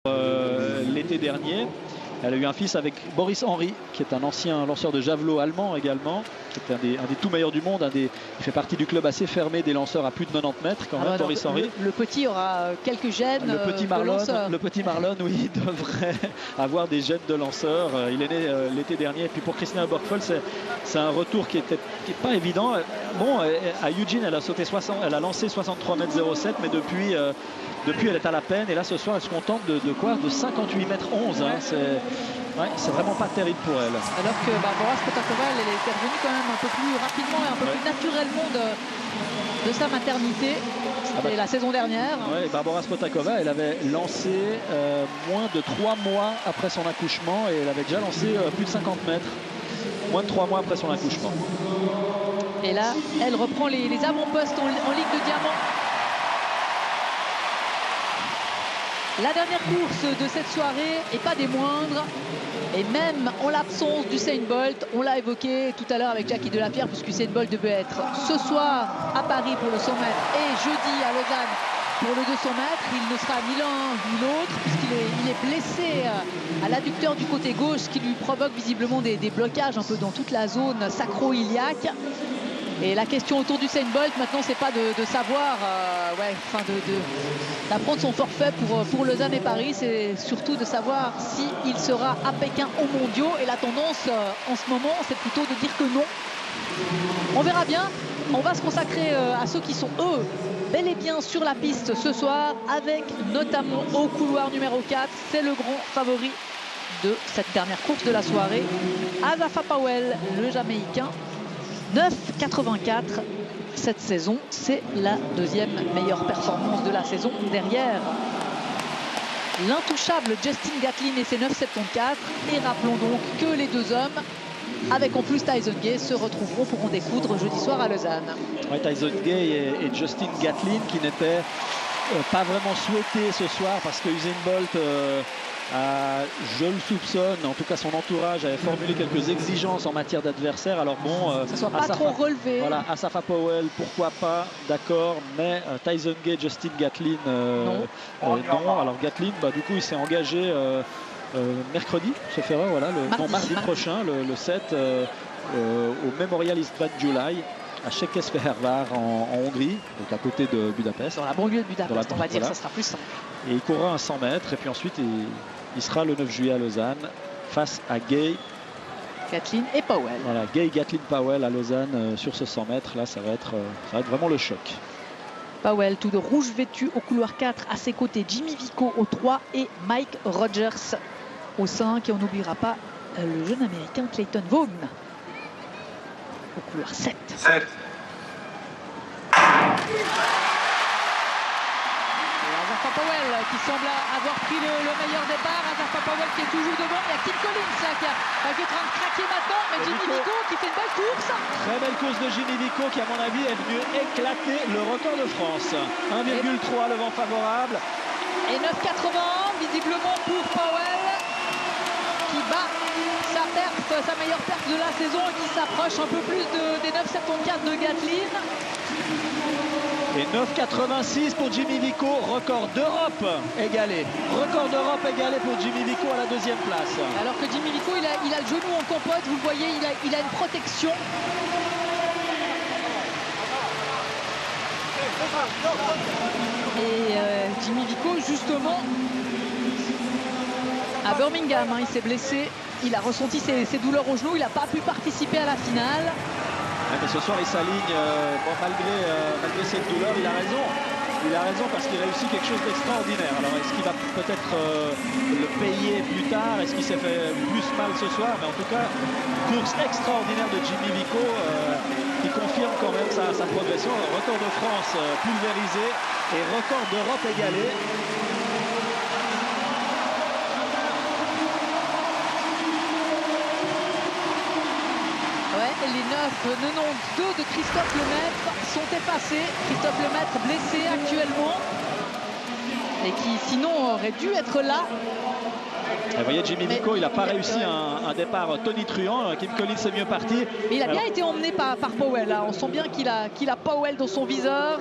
L'été dernier. Elle a eu un fils avec Boris Henry, qui est un ancien lanceur de javelot allemand également, qui est un des tout meilleurs du monde. Il fait partie du club assez fermé des lanceurs à plus de 90 mètres quand même, Boris Henry. Le petit aura quelques gènes le petit Marlon, oui, devrait avoir des gènes de lanceur. Il est né l'été dernier. Et puis pour Christina Obergefell, c'est un retour qui est pas évident. Bon, à Eugene, elle a lancé 63 mètres 07, mais depuis elle est à la peine. Et là, ce soir, elle se contente de 58 mètres 11. Hein. C'est vraiment pas terrible pour elle. Alors que Barbora Spotakova, elle est intervenue quand même un peu plus rapidement et un peu plus naturellement de sa maternité. C'était la saison dernière. Ouais, Barbora Spotakova, elle avait lancé moins de 3 mois après son accouchement et elle avait déjà lancé plus de 50 mètres. Moins de 3 mois après son accouchement. Et là, elle reprend les avant-postes en ligue de diamant. La dernière course de cette soirée, et pas des moindres, et même en l'absence d'Usain Bolt, on l'a évoqué tout à l'heure avec Jackie Delapierre, puisque Usain Bolt devait être ce soir à Paris pour le 100 mètres et jeudi à Lausanne pour le 200 mètres. Il ne sera ni l'un ni l'autre, puisqu'il est blessé à l'adducteur du côté gauche, ce qui lui provoque visiblement des blocages un peu dans toute la zone sacro-iliaque. Et la question autour du Usain Bolt maintenant, c'est pas de savoir, d'apprendre son forfait pour Lausanne et Paris, c'est surtout de savoir s'il sera à Pékin aux mondiaux. Et la tendance en ce moment, c'est plutôt de dire que non. On verra bien. On va se consacrer à ceux qui sont, eux, bel et bien sur la piste ce soir, avec notamment au couloir numéro 4, c'est le grand favori de cette dernière course de la soirée, Asafa Powell, le Jamaïcain. 9,84 cette saison, c'est la deuxième meilleure performance de la saison derrière l'intouchable Justin Gatlin et ses 9,74. Et rappelons donc que les deux hommes, avec en plus Tyson Gay, se retrouveront pour en découdre jeudi soir à Lausanne. Ouais, Tyson Gay et Justin Gatlin qui n'étaient pas vraiment souhaités ce soir parce que Usain Bolt je le soupçonne, en tout cas son entourage avait formulé quelques exigences en matière d'adversaire. Alors bon, ça soit pas trop relevé. Voilà, Asafa Powell, pourquoi pas, d'accord, mais Tyson Gay, Justin Gatlin, non. Alors Gatlin, du coup, il s'est engagé mercrredi, sauf erreur, voilà, mardi prochain, le 7, au Memorial Istvan July à Székesfehérvár en Hongrie, donc à côté de Budapest. Dans la banlieue de Budapest, on va dire, ça sera plus simple. Et il courra un 100 mètres et puis ensuite il sera le 9 juillet à Lausanne face à Gay, Gatlin et Powell. Voilà, Gay, Gatlin, Powell à Lausanne sur ce 100 mètres. Là, ça va être vraiment le choc. Powell, tout de rouge vêtu au couloir 4. À ses côtés, Jimmy Vico au 3 et Mike Rogers au 5. Et on n'oubliera pas le jeune américain Clayton Vaughn au couloir 7. Asafa Powell qui semble avoir pris le meilleur départ. Asafa Powell qui est toujours devant. Il y a Kim Collins là, qui est en train de craquer maintenant. Mais Jimmy Vico qui fait une belle course. Très belle course de Jimmy Vico qui, à mon avis, est venu éclater le record de France. 1,3 le vent favorable. Et 9,81 visiblement pour Powell qui bat sa meilleure perte de la saison et qui s'approche un peu plus des 9,74 de Gatlin. Et 9,86 pour Jimmy Vico, record d'Europe égalé. Record d'Europe égalé pour Jimmy Vico à la deuxième place. Alors que Jimmy Vico, il a le genou en compote, vous le voyez, il a une protection. Et Jimmy Vico, justement, à Birmingham, il s'est blessé. Il a ressenti ses douleurs au genou, il n'a pas pu participer à la finale. Ouais, mais ce soir, il s'aligne, malgré cette douleur, il a raison. Il a raison parce qu'il réussit quelque chose d'extraordinaire. Alors, est-ce qu'il va peut-être le payer plus tard? Est-ce qu'il s'est fait plus mal ce soir? Mais en tout cas, course extraordinaire de Jimmy Vico qui confirme quand même sa progression. Record de France pulvérisé et record d'Europe égalé. Les 9,92 de Christophe Lemaître sont effacés. Christophe Lemaître blessé actuellement et qui sinon aurait dû être là. Et vous voyez, Jimmy Vico, il n'a pas réussi un départ tonitruant. Kim Collins est mieux parti. Mais il a bien été emmené par Powell. Là. On sent bien qu'il a Powell dans son viseur.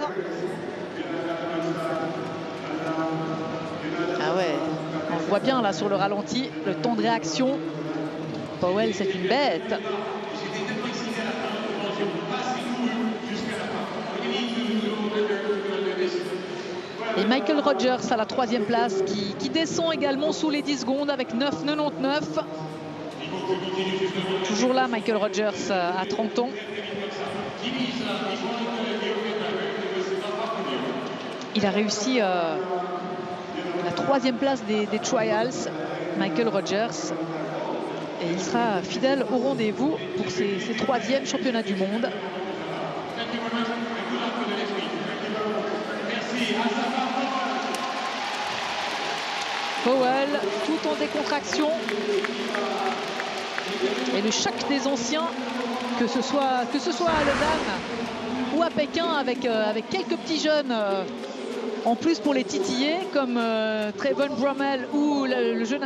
Ah ouais. voit bien là sur le ralenti le temps de réaction. Powell, c'est une bête. Et Michael Rogers à la 3e place qui descend également sous les 10 secondes avec 9,99. Toujours là, Michael Rogers à 30 ans. Il a réussi la 3e place des trials, Michael Rogers. Et il sera fidèle au rendez-vous pour ses 3e championnats du monde. Powell, tout en décontraction. Et le choc des anciens, que ce soit à Lausanne ou à Pékin, avec quelques petits jeunes en plus pour les titiller, comme Trayvon Bromell ou le jeune